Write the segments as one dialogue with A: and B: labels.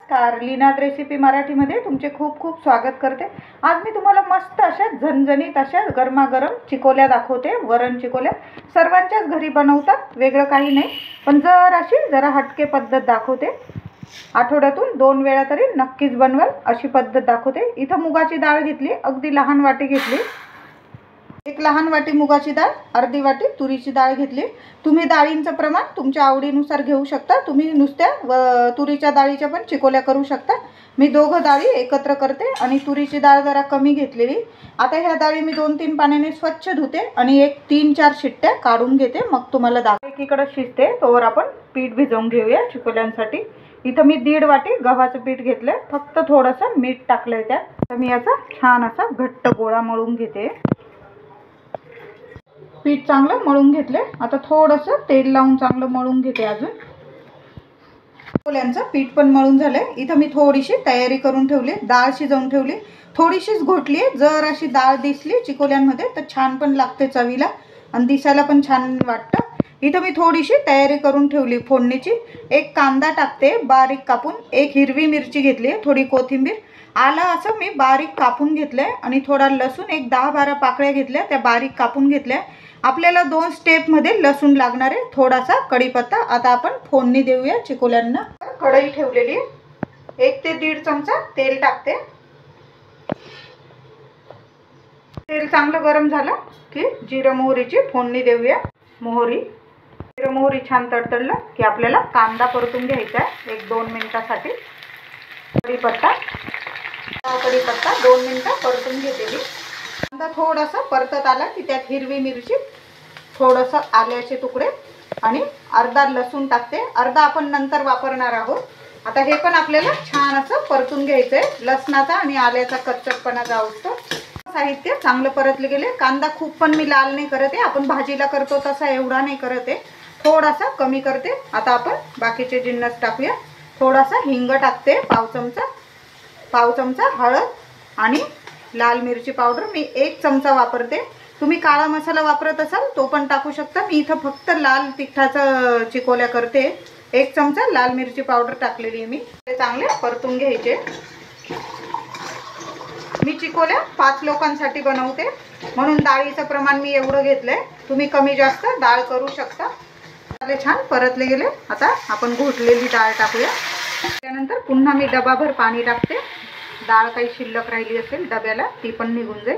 A: नमस्कार, लीनाज रेसिपी मराठीमध्ये तुमचे खूप खूप स्वागत करते। आज मी तुम्हाला मस्त अशा झणझणीत अशा गरमागरम चिकोल्या दाखवते। वरण चिकोल्या सर्वांच्याच घरी बनवतात, वेगळं काही नाही, पण जरा हटके पद्धत दाखवते। आठवड्यातून 2 वेळा तरी नक्कीच बनवाल अशी पद्धत दाखवते। इथं मुगाची डाळ घेतली, अगदी लहान वाटी घेतली। 1 लहान वाटी मुगाची डाळ, अर्धी वाटी तुरीची डाळ घेतली। तुम्ही डाळींचं प्रमाण तुमच्या आवडीनुसार घेऊ शकता। तुम्ही नुसत्या तुरीच्या डाळीच्या पण चिकोल्या करू शकता। मी दोघं डाळी एकत्र करते आणि तुरीची डाळ जरा कमी घेतलेली। आता ह्या डाळी मी 2-3 पाण्याने स्वच्छ धुते आणि 3-4 शिट्ट्या काढून घेते, मग तुम्हाला दाखवते। एकीकडे शिजते तोवर आपण पीठ भिजवून घेऊया चिकोल्यांसाठी। इथं मी 1.5 वाटी गव्हाचं पीठ घेतलंय, फक्त थोडंसं मीठ टाकलंय त्यात। तर मी याचा छान असा घट्ट गोळा मळून घेते। पीठ चांगलं मळून घेतले। आता थोडंसं तेल लावून चांगलं मळून घेते। अजून चिकोल्यांचं पीठ पण मळून झालंय। इथं मी थोडीशी तयारी करून ठेवली, डाळ शिजवून ठेवली। थोडीशीच घोटली आहे, जर अशी डाळ दिसली चिकोल्यांमध्ये तर छान पण लागते चवीला आणि दिसायला पण छान वाटतं। इथं मी थोडीशी तयारी करून ठेवली फोडणीची। 1 कांदा टाकते बारीक कापून, 1 हिरवी मिरची घेतली, थोडी कोथिंबीर, आलं असं मी बारीक कापून घेतलंय आणि थोडा लसूण 1 10-12 पाकळ्या घेतल्या, त्या बारीक कापून घेतल्या। आपल्याला 2 स्टेपमध्ये लसूण लागणार आहे, थोडासा कढीपत्ता। आता आपण फोडणी देऊया चिकोल्यांना। कढई ठेवलेली, 1 ते 1.5 चमचा तेल टाकते। तेल चांगलं गरम झालं की जिरं मोहरीची फोडणी देऊया। मोहरी, जिरं मोहरी छान तडतडलं की आपल्याला कांदा परतून घ्यायचा आहे 1-2 मिनिटासाठी। कढीपत्ता 2 मिनिटं परतून घेतली। कांदा थोडासा परतत आला की त्यात हिरवी मिरची, थोडंसं आल्याचे तुकडे आणि अर्धा लसूण टाकते। अर्धा आपण नंतर वापरणार आहोत। आता हे पण आपल्याला छान असं परतून घ्यायचंय, लसणाचा आणि आल्याचा कच्चटपणा जाऊस्तो। साहित्य चांगलं परतले गेले। कांदा खूप पण मी लाल नाही करत आहे, आपण भाजीला करतो तसा एवढा नाही करत आहे, थोडासा कमी करते। आता आपण बाकीचे जिन्नस टाकूया। थोडासा हिंग टाकते, पाव चमचा हळद आणि लाल मिरची पावडर मी 1 चमचा वापरते। तुम्ही काळा मसाला वापरत असाल तो पण टाकू शकता। मी इथं फक्त लाल तिखटाचं चिकोल्या करते। 1 चमचा लाल मिरची पावडर टाकलेली आहे मी। ते चांगले परतून घ्यायचे। मी चिकोल्या 5 लोकांसाठी बनवते, म्हणून डाळीचं प्रमाण मी एवढं घेतलंय। तुम्ही कमी जास्त डाळ करू शकता। चांगले छान परतले गेले। आता आपण घोटलेली डाळ टाकूया। त्यानंतर पुन्हा मी डबाभर पाणी टाकते। डाळ काही शिल्लक राहिली असेल डब्याला ती पण निघून जाईल।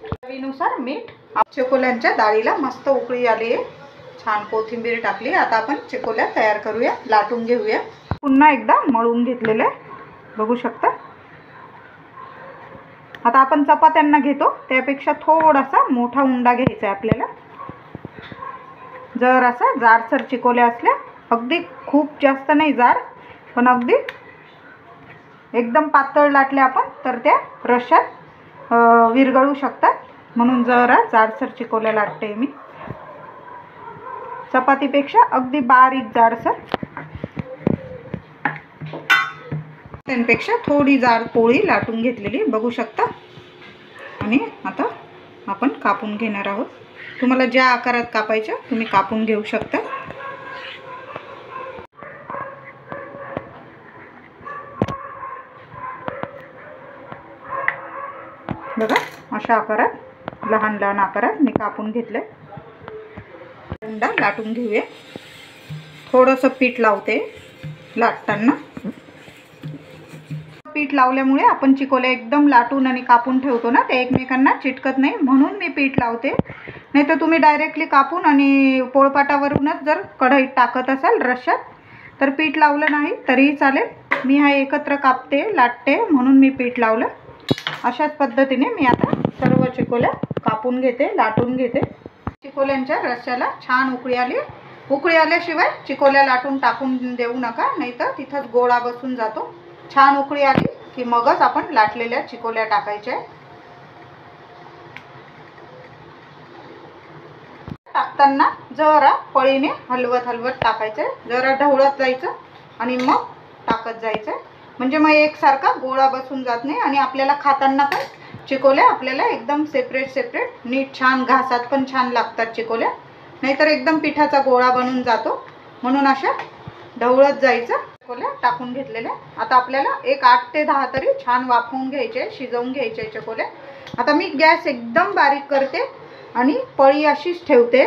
A: चवीनुसार मीठ। चिकोल्यांच्या डाळीला मस्त उकळी आली आहे, छान कोथिंबीर टाकली। आता आपण चिकोल्या तयार करूया, लाटून घेऊया। पुन्हा एकदा मळून घेतलेलं आहे, बघू शकता। आता आपण चपात्यांना घेतो त्यापेक्षा थोडासा मोठा उंडा घ्यायचा आहे आपल्याला। जर असा जाडसर चिकोल्या असल्या, अगदी खूप जास्त नाही जाड, पण अगदी एकदम पातळ लाटल्या आपण तर त्या रश्श्यात विरघळू शकतात, म्हणून जरा जाडसर चिकोल्या लाटते मी। चपातीपेक्षा अगदी बारीक जाडसर, त्यापेक्षा थोडी जाड पोळी लाटून घेतलेली बघू शकता। आणि आता आपण कापून घेणार आहोत। तुम्हाला ज्या आकारात कापायच्या तुम्ही कापून घेऊ शकता। बघा अशा आकारात, लहान लहान आकारात मी कापून घेतले। उंडा लाटून घेऊया। थोडंसं पीठ लावते लाटताना। पीठ लावल्यामुळे आपण चिकोल्या एकदम लाटून आणि कापून ठेवतो ना, ते एकमेकांना चिटकत नाही, म्हणून मी पीठ लावते। नाही तर तुम्ही डायरेक्टली कापून आणि पोळपाटावरूनच जर कढईत टाकत असाल रश्श्यात तर पीठ लावलं नाही तरीही चालेल। मी हा एकत्र कापते लाटते म्हणून मी पीठ लावलं। अशाच पद्धतीने मी आता सर्व चिकोल्या कापून घेते, लाटून घेते। चिकोल्यांच्या रश्श्याला छान उकळी आली। उकळी आल्याशिवाय चिकोल्या लाटून टाकून देऊ नका, नाहीतर तिथंच गोळा बसून जातो। छान उकळी आली की मगच आपण लाटलेल्या चिकोल्या टाकायच्या। टाकताना जरा पळीने हलवत टाकायचं, जरा ढवळत जायचं आणि मग टाकत जायचं, म्हणजे मग एकसारखा गोळा बसून जात नाही आणि आपल्याला खाताना पण चिकोल्या आपल्याला एकदम सेपरेट नीट छान घासात पण छान लागतात चिकोल्या। नाहीतर एकदम पिठाचा गोळा बनून जातो, म्हणून अशा ढवळत जायचं. चिकोल्या टाकून घेतलेल्या. आता आपल्याला एक 8 ते 10 तरी छान वाफवून घ्यायचे, शिजवून घ्यायचे चिकोल्या. आता मी गॅस एकदम बारीक करते आणि पळी अशीच ठेवते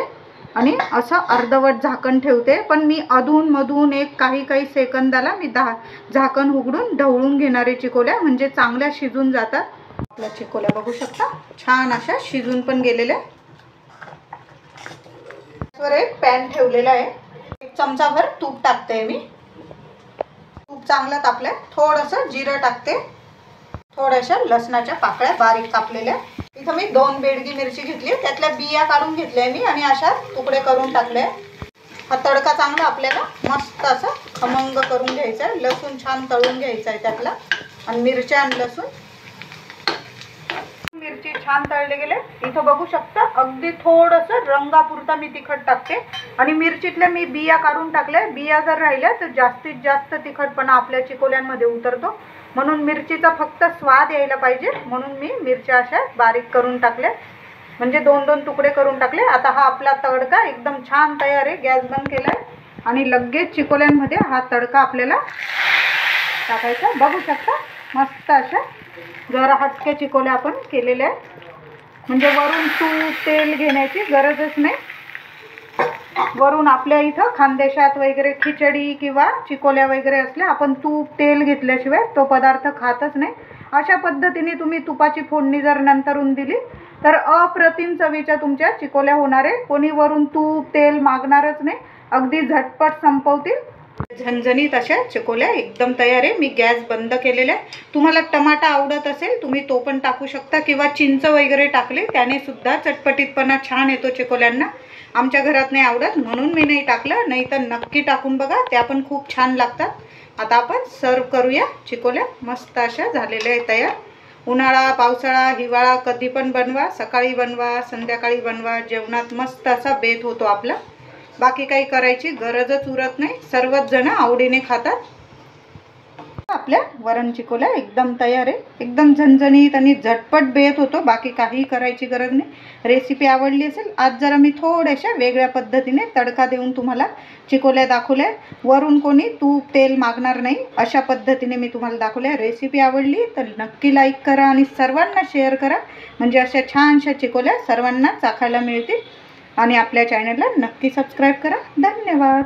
A: आणि असं अर्धवट झाकण ठेवते. पण मी अधूनमधून एक काही सेकंदाला मी झाकण उघडून ढवळून घेणारे चिकोल्या, म्हणजे चांगल्या शिजून जातात. आपल्या चिकोल्या बघू शकता छान अशा शिजून पण गेलेल्या. वर एक पॅन ठेवलेला आहे. 1 चमचाभर तूप टाकते मी. तूप चांगलं तापलं. थोडंसं जिरं टाकते. थोड्याशा लसणाच्या पाकळ्या बारीक कापलेल्या. इथं मी 2 बेडगी मिरची घेतली, त्यातल्या बिया काढून घेतल्या मी आणि अशा तुकडे करून टाकले. हा तडका चांगला आपल्याला मस्त असा खमंग करून घ्यायचा आहे. लसूण छान तळून घ्यायचा आहे त्यातला, आणि मिरच्या आणि लसूण. मिरची छान तळले गेले. इथं बघू शकता अगदी थोडंसं रंगापुरता मी तिखट टाकते, आणि मिरचीतल्या मी बिया काढून टाकल्या. बिया जर राहिल्या तर जास्तीत जास्त तिखटपणा आपल्या चिकोल्यांमध्ये उतरतो, म्हणून मिरचीचा फक्त स्वाद यायला पाहिजे म्हणून मी मिरच्या अशा बारीक करून टाकल्या, म्हणजे 2-2 तुकडे करून टाकले. आता हा आपला तडका एकदम छान तयार आहे. गॅस बंद केला आहे आणि लगेच चिकोल्यांमध्ये हा तडका आपल्याला टाकायचा. बघू शकता मस्त अशा जरा हटके चिकोल्या आपण केलेले आहेत, म्हणजे वरून तूप तेल घेण्याची गरजच नाही. वरून आपल्या इथं खानदेशात वगैरे खिचडी किंवा चिकोल्या वगैरे असल्या आपण तूप तेल घेतल्याशिवाय तो पदार्थ खातच नाही. अशा पद्धतीने तुम्ही तुपाची फोडणी जर नंतरून दिली तर अप्रतिम चवीच्या तुमच्या चिकोल्या होणार आहे. कोणी वरून तूप तेल मागणारच नाही, अगदी झटपट संपवतील. झणझणीत अशा चिकोल्या एकदम तयार आहे. मी गॅस बंद केलेला आहे. तुम्हाला टमाटा आवडत असेल तुम्ही तो पण टाकू शकता, किंवा चिंच वगैरे टाकले त्याने सुद्धा चटपटीतपणा छान येतो चिकोल्यांना. आमच्या घरात नाही आवडत म्हणून मी नाही टाकलं, नाही तर नक्की टाकून बघा, त्या पण खूप छान लागतात. आता आपण सर्व करूया. चिकोल्या मस्त अशा झालेल्या आहे तयार. उन्हाळा पावसाळा हिवाळा कधी पण बनवा, सकाळी बनवा संध्याकाळी बनवा, जेवणात मस्त असा बेत होतो आपला. बाकी काही करायची गरजच उरत नाही, सर्वच जण आवडीने खातात. आपल्या वरण चिकोल्या एकदम तयार आहे. एकदम झणझणीत आणि झटपट बेत होतो, बाकी काही करायची गरज नाही. रेसिपी आवडली असेल, आज जरा मी थोड्याशा वेगळ्या पद्धतीने तडका देऊन तुम्हाला चिकोल्या दाखवल्या. वरून कोणी तूप तेल मागणार नाही अशा पद्धतीने मी तुम्हाला दाखवल्या. रेसिपी आवडली तर नक्की लाईक करा आणि सर्वांना शेअर करा, म्हणजे अशा छानशा चिकोल्या सर्वांना चाखायला मिळतील. आणि आपल्या चॅनलला नक्की सबस्क्राईब करा. धन्यवाद.